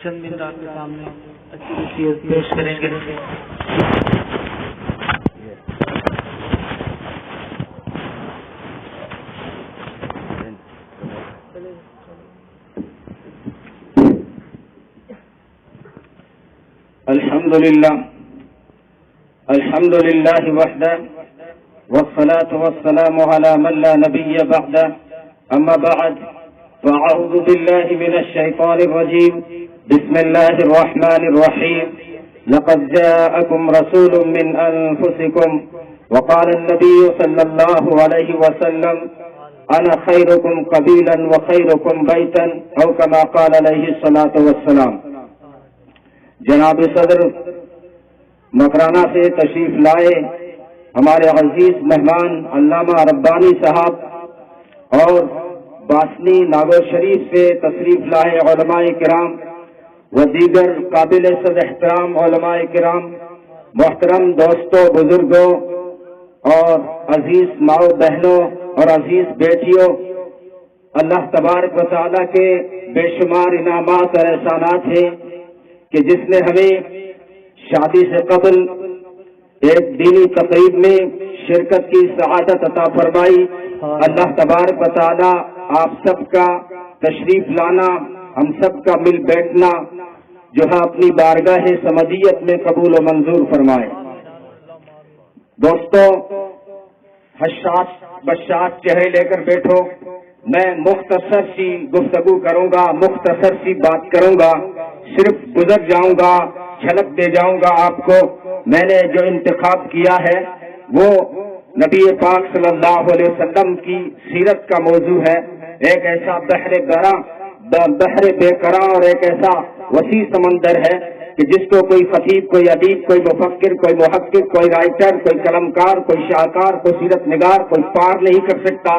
چند منٹ آپ کے سامنے اچھی نصیحت پیش کریں گے. الحمد لله وحده والصلاة والسلام على من لا نبي بعده. أما بعد فأعوذ بالله من الشيطان الرجيم. بسم الله الرحمن الرحيم. لقد جاءكم رسول من أنفسكم وقال النبي صلى الله عليه وسلم أنا خيركم قبيلا وخيركم بيتا أو كما قال عليه الصلاة والسلام. جناب صدر مکرانہ سے تشریف لائے ہمارے عزیز مہمان علامہ ربانی صاحب اور باسنی ناگور شریف سے تشریف لائے علماء کرام و دیگر قابل صد احترام علماء کرام، محترم دوستوں، بزرگوں اور عزیز ماؤ بہنوں اور عزیز بیٹیوں، اللہ تبارک و تعالیٰ کے بے شمار انعامات اور احسانات ہیں کہ جس نے ہمیں شادی سے قبل ایک دینی تقریب میں شرکت کی سعادت عطا فرمائی. اللہ تبارک و تعالی آپ سب کا تشریف لانا، ہم سب کا مل بیٹھنا جو ہے اپنی بارگاہ سمدیت میں قبول و منظور فرمائے. دوستوں، حشاش بشاش چہرے لے کر بیٹھو. میں مختصر سی گفتگو کروں گا، مختصر سی بات کروں گا، صرف گزر جاؤں گا، جھلک دے جاؤں گا آپ کو. میں نے جو انتخاب کیا ہے وہ نبی پاک صلی اللہ علیہ وسلم کی سیرت کا موضوع ہے. ایک ایسا بحر بے قرار اور ایک ایسا وسیع سمندر ہے کہ جس کو کوئی خطیب، کوئی ادیب، کوئی مفکر، کوئی محقق، کوئی رائٹر، کوئی قلمکار، کوئی شاہکار، کوئی سیرت نگار کوئی پار نہیں کر سکتا.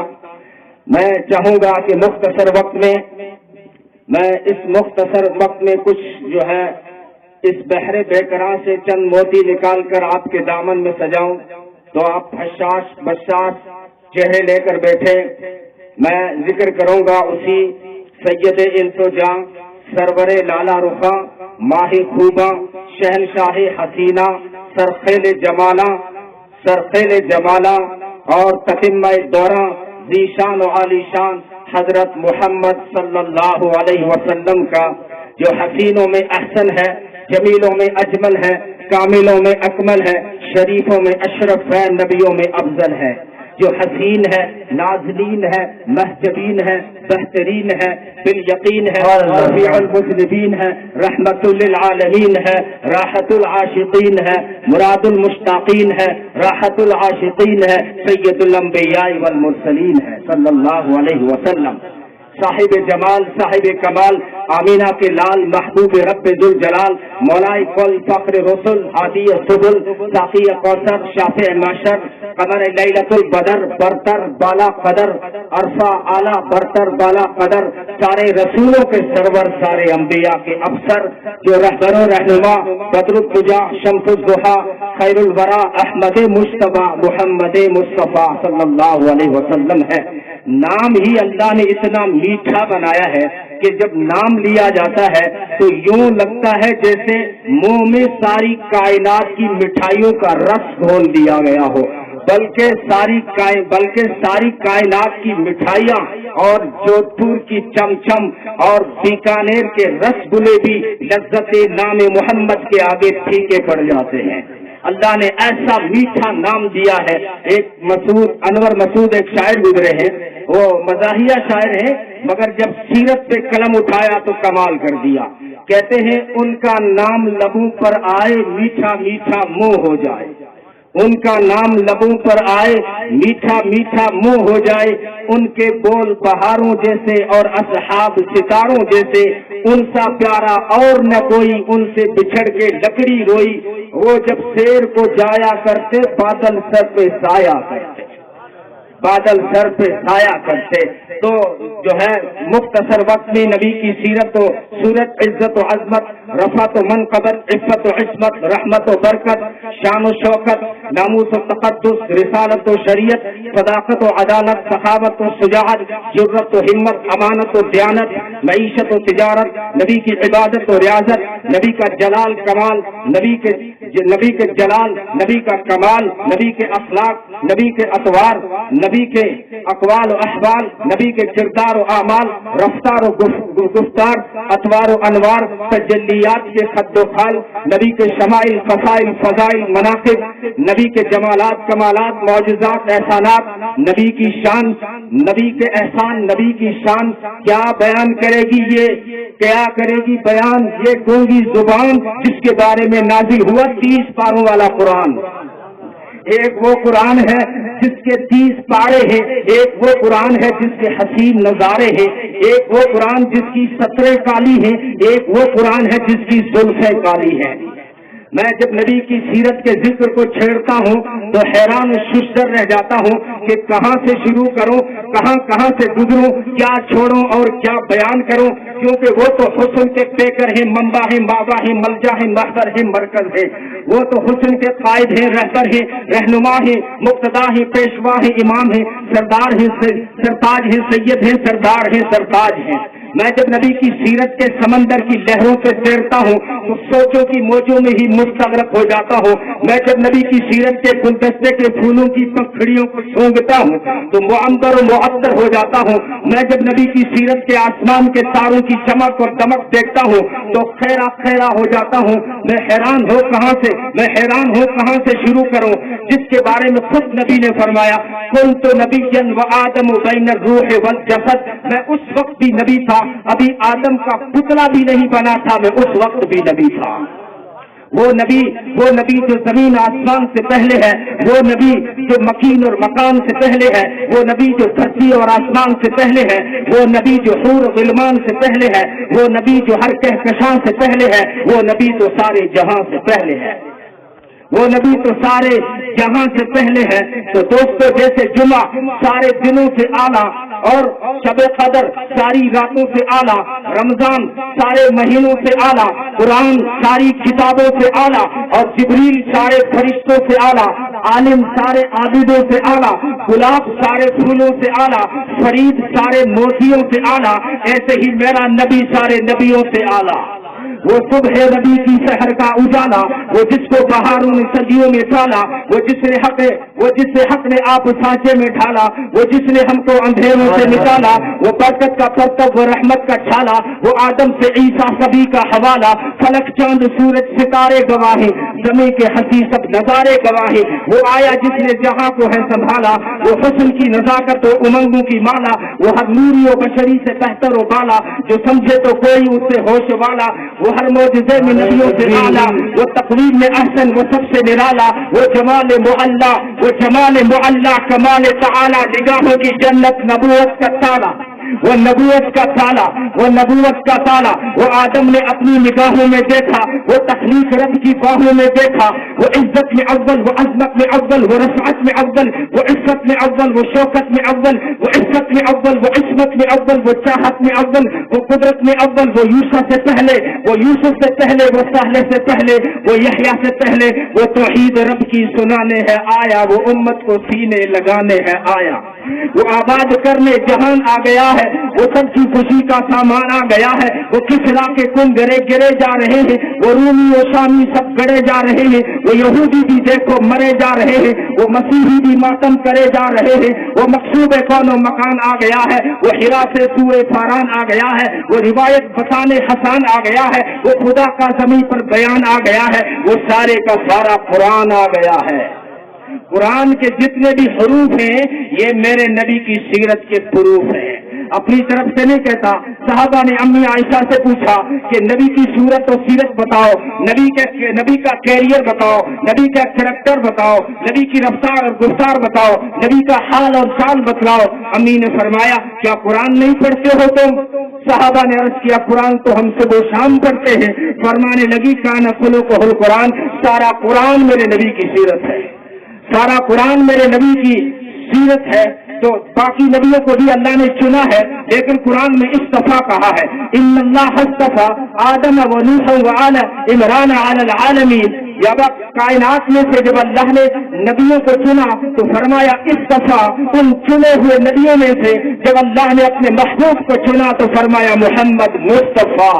میں چاہوں گا کہ اس مختصر وقت میں کچھ جو ہے اس بحر بے قرار سے چند موتی نکال کر آپ کے دامن میں سجاؤں. تو آپ حشاش بشاش چہرے لے کر بیٹھے. میں ذکر کروں گا اسی سید انس و جاں، سرور لالا رخا، ماہی خوباں، شہنشاہ حسینہ، سرخیل جمالہ اور تتمہ دوراں، ذیشان و عالی شان حضرت محمد صلی اللہ علیہ وسلم کا جو حسینوں میں احسن ہے، جمیلوں میں اجمل ہے، کاملوں میں اکمل ہے، شریفوں میں اشرف ہے، نبیوں میں افضل ہے، جو حسین ہے، نازلین ہے، محجبین ہے، بہترین ہے، بالیقین ہے، رفیع المذنبین ہے، رحمت للعالمین ہے، راحت العاشقین ہے، مراد المشتاقین ہے، راحت العاشقین ہے، سید الانبیاء والمرسلین ہے صلی اللہ علیہ وسلم. صاحب جمال، صاحب کمال، آمینہ کے لال، محبوب رب ذوالجلال، مولائی کل فخر رسل، ہادی سبل، ساقی کوثر، شافع محشر، قمر لیلۃ البدر، برتر بالا قدر، عرفہ اعلیٰ برتر بالا قدر، سارے رسولوں کے سرور، سارے انبیاء کے افسر، جو رہبر و رہنما، بدر الدجا، شمس الضحیٰ، خیر الورا، احمد مجتبیٰ، محمد مصطفیٰ صلی اللہ علیہ وسلم ہے. نام ہی اللہ نے اتنا میٹھا بنایا ہے کہ جب نام لیا جاتا ہے تو یوں لگتا ہے جیسے منہ میں ساری کائنات کی مٹھائیوں کا رس گھول دیا گیا ہو، بلکہ ساری کائنات کی مٹھائیاں اور جودھپور کی چمچم اور بیکانیر کے رس گلے بھی لذت نام محمد کے آگے پھیکے پڑ جاتے ہیں. اللہ نے ایسا میٹھا نام دیا ہے. ایک انور مسعود ایک شاعر گزرے ہیں، وہ مزاحیہ شاعر ہیں، مگر جب سیرت پہ قلم اٹھایا تو کمال کر دیا. کہتے ہیں ان کا نام لبوں پر آئے میٹھا میٹھا منہ ہو جائے، ان کا نام لبوں پر آئے میٹھا میٹھا منہ ہو جائے، ان کے بول بہاروں جیسے اور اصحاب ستاروں جیسے، ان سا پیارا اور نہ کوئی، ان سے بچھڑ کے لکڑی روئی، وہ جب شیر کو جایا کرتے بادل سر پہ سایہ کرتے. बादल सर पे साया करते। तो जो है मुख्तसर वक्त में नबी की सीरत व सूरत, इज्जत व अजमत, रफत व मनकबत, इफ़्फ़त व इस्मत, रहमत व बरकत, शान व शौकत, नामूस व तक़द्दुस, रिसालत व शरीयत, सदाकत व अदालत, सखावत व शुजाअत, जुर्रत व हिम्मत, अमानत व दयानत, मईशत व तिजारत, नबी की इबादत व रियाजत, नबी का जलाल कमाल, नबी के जलाल, नबी का कमाल, नबी के अखलाक, नबी के अतवार, नबी के अक़वाल व अहवाल, नबी के किरदार व आमाल, रफ्तार व गुफ्तार, अतवार व अनवार, तजल्लियात के खद्दो खाल, नबी के शमाइल, फसाइल, फजाइल, मनाक़िब, नबी के जमालात, कमालात, मौजज़ात, एहसानात, नबी की शान, नबी के एहसान, नबी की शान क्या बयान करेगी ये, क्या करेगी बयान ये गूंगी जुबान जिसके बारे में नाजिल हुआ 30 पारों वाला कुरान। एक वो कुरान है जिसके 30 पारे हैं, एक वो कुरान है जिसके हसीन नजारे हैं, एक वो कुरान जिसकी सतरें काली हैं, एक वो कुरान है जिसकी जुल्फ़ें काली हैं। मैं जब नबी की सीरत के जिक्र को छेड़ता हूँ तो हैरान शुस्तर रह जाता हूँ कि कहाँ से शुरू करूँ, कहाँ से गुजरूँ, क्या छोड़ूं और क्या बयान करूँ, क्योंकि वो तो हुस्न के पेकर हैं, मंबा है, मावा है, मलजा है, महबर है, मरकज है। वो तो हुस्न के कायद हैं, रहबर हैं, रहनुमा है, मुक्तदा है, पेशवा है, इमाम है, सरदार है, सरताज है, सैयद है, सरदार है, सरताज है। मैं जब नबी की सीरत के समंदर की लहरों पे तैरता हूँ तो सोचों की मौजों में ही मुस्तगरक हो जाता हूँ। मैं जब नबी की सीरत के गुलदस्ते के फूलों की पंखुड़ियों को सूंघता हूँ तो मुअम्बर और मुअत्तर हो जाता हूँ। मैं जब नबी की सीरत के आसमान के तारों की चमक और दमक देखता हूँ तो खैरा खैरा हो जाता हूँ। मैं हैरान हूँ कहाँ से शुरू करूँ, जिसके बारे में खुद नबी ने फरमाया कुन्तु नबिय्यन व आदम बैन रूह वल जसद। मैं उस वक्त भी नबी था, अभी आदम का पुतला भी नहीं बना था, मैं उस वक्त भी नबी था। वो नबी जो जमीन आसमान से पहले है, वो नबी जो मकीन और मकान से पहले है, वो नबी जो धरती और आसमान से पहले है, वो नबी जो हूर गिलमान से पहले है, वो नबी जो हर कहकशां से पहले है, वो नबी तो सारे जहां से पहले है, वो नबी तो सारे जहां से पहले है। तो दोस्तों, जैसे जुमा सारे दिनों से आला और शबे कदर सारी रातों से आला, रमजान सारे महीनों से आला, कुरान सारी किताबों से आला और जिब्रील सारे फरिश्तों से आला, आलिम सारे आबिदों से आला, गुलाब सारे फूलों से आला, फरीद सारे मोतियों से आला, ऐसे ही मेरा नबी सारे नबियों से आला। वो सुबह नबी की शहर का उजाला, वो जिसको बहारों ने सदियों में टाला, वो जिससे हक ने आप सांचे में ढाला, वो जिसने हमको अंधेरों से निकाला, वो बरकत का परतब, वो रहमत का छाला, वो आदम से ईसा सभी का हवाला, फलक चांद सूरज सितारे गवाहे, जमी के हंसी सब नजारे गवाहे, वो आया जिसने जहां को है संभाला, वो हुस्न की नजाकत और उमंगों की माला, वो हर नूरी और बशरी से बेहतर और बाला, जो समझे तो कोई उससे होश वाला, वो हर मौजज़े में नबियों से आला, वो तक़वीम में अहसन, वो सबसे निराला, वो जमाल मुअल्ला कमाल तआला, निगाहों की जन्नत नबूवत का ताला, वो नबूवत का ताला, वो आदम ने अपनी निगाहों में देखा, वो तखलीक रब की बाहों में देखा, वो इज्जत में अव्वल, वो अज़मत में अव्वल, वो रफ़अत में अव्वल, वो इज्जत में अव्वल, वो शौकत में अव्वल, वो इज्जत में अव्वल, वो इस्मत में अव्वल, वो चाहत में अव्वल, वो कुदरत में अव्वल, वो यूसुफ से पहले, वो साहले से पहले, वो यहया से पहले, वो तौहीद रब की सुनाने है आया, वो उम्मत को सीने लगाने है आया, वो आबाद करने जहान आ गया है, वो सबकी खुशी का सामान आ गया है, वो किसरा के कुंभ गिरे जा रहे हैं, वो रूमी और शामी सब गड़े जा रहे हैं, वो यहूदी भी देखो मरे जा रहे हैं, वो मसीही भी मातम करे जा रहे हैं, वो मकसूब कौनो मकान आ गया है, वो हिरा से सूए फारान आ गया है, वो रिवायत फसाने हसान आ गया है, वो खुदा का ज़मीन पर बयान आ गया है, वो सारे का सारा कुरान आ गया है। कुरान के जितने भी हरूफ हैं ये मेरे नबी की सीरत के प्रूफ हैं, अपनी तरफ से नहीं कहता। साहबा ने अम्मी आयशा से पूछा कि नबी की सूरत और सीरत बताओ, नबी का कैरियर बताओ, नबी का कैरेक्टर बताओ, नबी की रफ्तार और गुफ्तार बताओ, नबी का हाल और चाल बतलाओ। अम्मी ने फरमाया क्या कुरान नहीं पढ़ते हो तुम? साहबा ने अर्ज किया कुरान तो हम सुबह शाम पढ़ते हैं। फरमाने लगी काना खुलुकुहुल कुरान, सारा कुरान मेरे नबी की सीरत है, सारा कुरान मेरे नबी की सीरत है। तो बाकी नबियों को भी अल्लाह ने चुना है, लेकिन कुरान में इस्तफा कहा है, इन्नल्लाह इस्तफा आदम व नूह व आल इमरान अलल आलमीन। जब कायनात में से जब अल्लाह ने नबियों को चुना तो फरमाया इस्तफा, उन चुने हुए नबियों में से जब अल्लाह ने अपने महबूब को चुना तो फरमाया मोहम्मद मुस्तफा।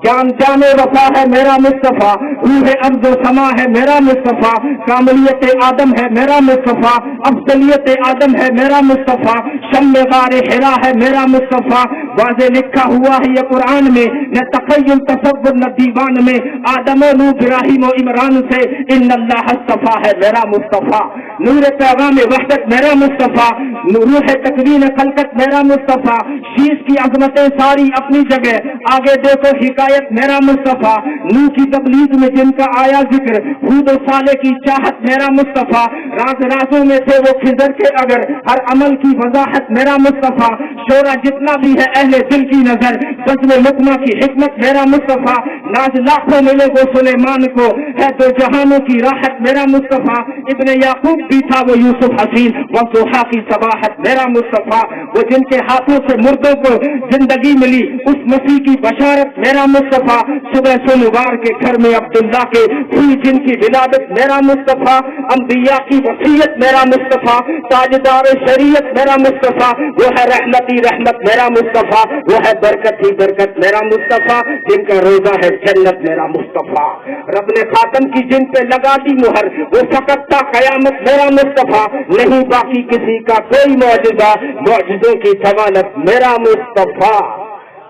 जान जाने वफा है मेरा मुस्तफा, रूह अब्दो समा है मेरा मुस्तफा, कामलियत आदम है मेरा मुस्तफा, अफजलियत आदम है मेरा मुस्तफा, शम्मे गारे हिरा है मेरा मुस्तफा। वाज़े लिखा हुआ है ये कुरान में, न तखय्युल तसव्वुर न दीवान में, आदम नूह इब्राहीम और इमरान से इन्नल्लाह इस्तफा है मेरा मुस्तफा। नूर पैगाम वहदत मेरा मुस्तफा, रूह तकवीन खलकत मेरा मुस्तफा, शीश की अजमतें सारी अपनी जगह, आगे देखो हिकायत मेरा मुस्तफा। नूह की तबलीग में जिनका आया जिक्र, हूद और साले की चाहत मेरा मुस्तफा। राज राजों में से वो खिजर के अगर, हर अमल की वजाहत मेरा मुस्तफा। शोरा जितना भी है अहले दिल की नजर, बज़्म लुक़मा की हिकमत मेरा मुस्तफा। नाज लाखों मिले वो सुलेमान को, है दो जहानों की राहत मेरा मुस्तफा। इब्ने याकूब भी था वो यूसुफ हसीन, वो ज़ुहा की सबाहत मेरा मुस्तफा। वो जिनके हाथों से मुर्दों को जिंदगी मिली, उस मसीह की बशारत मेरा मुस्तफा। सुबह सोमवार के घर में अब्दुल्ला के हुई जिनकी विलादत मेरा मुस्तफा। अंबिया की वसीयत मेरा मुस्तफा, ताजदार शरीयत मेरा मुस्तफा। वो है रहमती रहमत मेरा मुस्तफा, वो है बरकत ही बरकत मेरा मुस्तफा। जिनका रोजा है जन्नत मेरा मुस्तफा। रब ने खातम की जिन पे लगा दी मुहर, वो फकत था कयामत मेरा मुस्तफा। नहीं बाकी किसी का कोई मौजूदा, मौजूदों की जमानत मेरा मुस्तफा।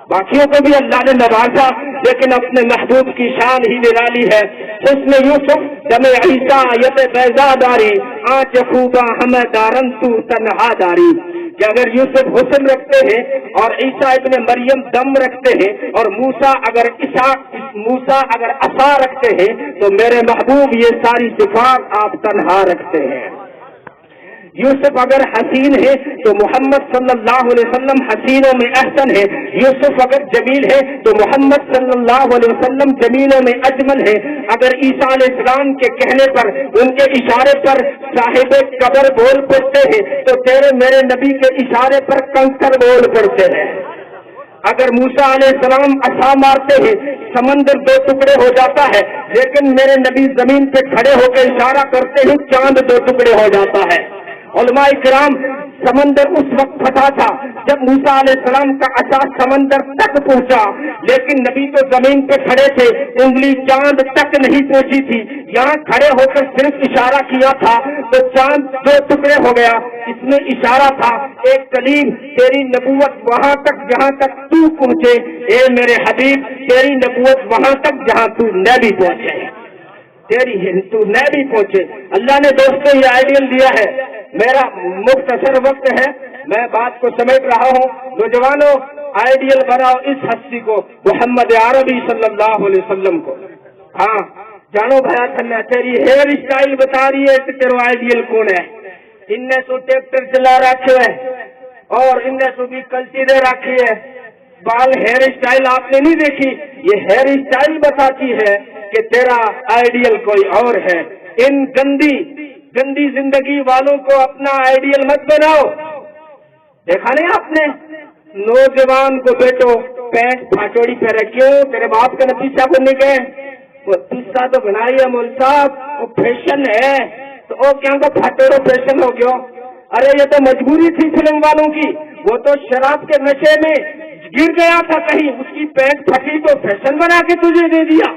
बाकियों को भी अल्लाह ने नवाजा, लेकिन अपने महबूब की शान ही निराली है। हुस्न यूसुफ दमे ईसा यत बैजादारी, आँच खूबा हमें दारन तू तन्हा दारी। कि अगर यूसुफ हुस्न रखते हैं और ईसा इब्ने मरियम दम रखते हैं और मूसा अगर असा रखते हैं, तो मेरे महबूब ये सारी सिफात आप तन्हा रखते हैं। यूसुफ अगर हसीन है तो मोहम्मद सल्लल्लाहु अलैहि वसल्लम हसीनों में अहसन है। यूसुफ अगर जमील है तो मोहम्मद सल्लल्लाहु अलैहि वसल्लम जमीलों में अजमल है। अगर ईसा अलैहिस्सलाम के कहने पर, उनके इशारे पर साहिबे कब्र बोल पड़ते हैं, तो तेरे मेरे नबी के इशारे पर कंकर बोल पड़ते हैं। अगर मूसा अलैहिस्सलाम असा मारते हैं, समंदर दो टुकड़े हो जाता है, लेकिन मेरे नबी जमीन पे खड़े होकर इशारा करते हैं, चांद दो टुकड़े हो जाता है। उलमाए किराम, समंदर उस वक्त फटा था जब मूसा अलैहिस्सलाम का असा समंदर तक पहुंचा, लेकिन नबी तो जमीन पे खड़े थे, उंगली चांद तक नहीं पहुंची थी। यहाँ खड़े होकर सिर्फ इशारा किया था तो चांद दो टुकड़े हो गया। इसमें इशारा था, एक कलीम तेरी नबूवत वहां तक जहां तक तू पहुंचे, ए मेरे हबीब तेरी नबूवत वहां तक जहां तू नबी पहुंचे, तेरी तू नबी पहुंचे। अल्लाह ने दोस्तों ये आइडियल दिया है। मेरा मुख्तसर वक्त है, मैं बात को समेट रहा हूँ। नौजवानों, आइडियल बनाओ इस हस्ती को, मोहम्मद अरबी सल्लल्लाहु अलैहि वसल्लम को। हाँ जानो भया थन्ना, तेरी हेयर स्टाइल बता रही है कि तेरा आइडियल कौन है। इनने सो ट्रैक्टर चला रखे है और इनने सो भी कल्ची दे रखी है। बाल हेयर स्टाइल आपने नहीं देखी, ये हेयर स्टाइल बताती है कि तेरा आइडियल कोई और है। इन गंदी जिंदगी वालों को अपना आइडियल मत बनाओ। देखा नहीं आपने, नौजवान को बेटो पैंट फाटोड़ी पे रखियो, तेरे बाप का नतीजा को नहीं गए, वो तीसरा तो बनाई है मोल साहब, वो फैशन है, तो वो क्या को फाटोड़ो फैशन हो गयो। अरे ये तो मजबूरी थी फिल्म वालों की, वो तो शराब के नशे में गिर गया था कहीं, उसकी पैंट फटी तो फैशन बना के तुझे दे दिया।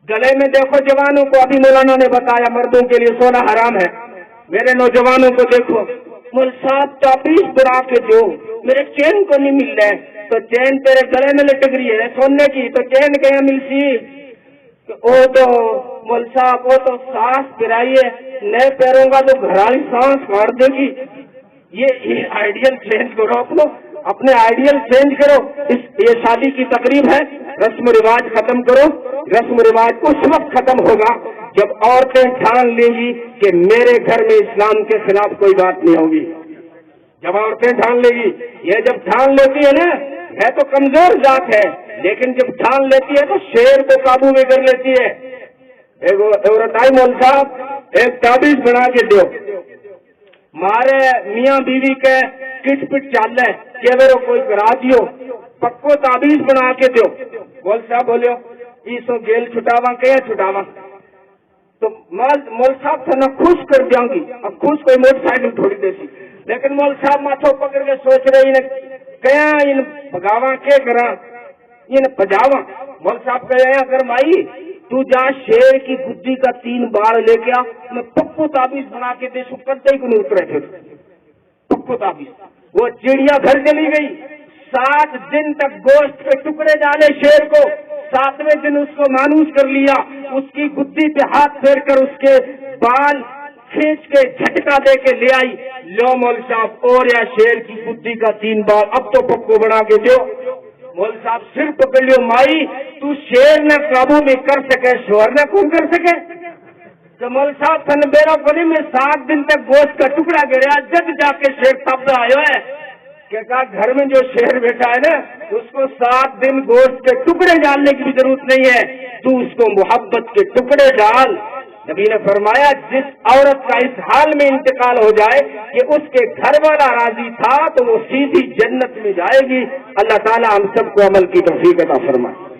गले में देखो जवानों को, अभी मौलाना ने बताया मर्दों के लिए सोना हराम है। मेरे नौजवानों को देखो, मुल साहब ताबीज बुरा के जो मेरे चैन को नहीं मिल रहा है, तो चैन तेरे गले में लटक रही है सोने की, तो चैन कहाँ मिलती? वो तो मुल साहब वो तो सांस पिराई है, नए पैरों का तो घराली सांस काट देगी। ये आइडियल चेंज करो, अपने आइडियल चेंज करो। ये शादी की तकरीब है, रस्म रिवाज खत्म करो। रस्म रिवाज उस वक्त खत्म होगा जब औरतें ठान लेंगी कि मेरे घर में इस्लाम के खिलाफ कोई बात नहीं होगी। जब औरतें ठान लेगी, ये जब ठान लेती है ना, है तो कमजोर जात है, लेकिन जब ठान लेती है तो शेर को काबू में कर लेती है। एक औरत आई, मौल साहब एक ताबीज बना के दो, मारे मियाँ बीवी के किट पिट चाल है कि मेरे कोई करा दियो, पक्को ताबीज बना के दो। मौल साहब बोलियो इसो गेल छुटावा के छुटावा, तो मौल साहब थे न खुश कर दियांगी। अब खुश कोई मोटरसाइकिल थोड़ी देसी, लेकिन मौल साहब माथो पकड़ के सोच रहे इन कया इन भगावा के करा इन भजावा। मौल साहब कहे अगर माई तू जा शेर की गुद्दी का 3 बार लेके आ, मैं पक्को ताबीज बना के दे करते ही को उतरे थे पक्को ताबीज। वो चिड़िया घर चली गई, 7 दिन तक गोश्त के टुकड़े डाले शेर को, 7वें दिन उसको मानूस कर लिया, उसकी गुद्दी पे हाथ फेर कर उसके बाल खींच के झटका दे के ले आई। लो मौल साहब और या शेर की गुद्दी का 3 बार अब तो पक्को बना के दो। मौल साहब सिर पकड़ लियो माई तू शेर न काबू में कर सके शोर न कौन कर सके। तो मौल साहब सन बेरा बोली में 7 दिन तक गोश्त का टुकड़ा गिरा, जब जाके शेर तब आयो है कि कहा घर में जो शेर बैठा है ना उसको 7 दिन गोश्त के टुकड़े डालने की भी जरूरत नहीं है, तू उसको मोहब्बत के टुकड़े डाल। नबी ने फरमाया जिस औरत का इस हाल में इंतकाल हो जाए कि उसके घर वाला राजी था तो वो सीधी जन्नत में जाएगी। अल्लाह ताला हम सबको अमल की तौफीक अता फरमाए।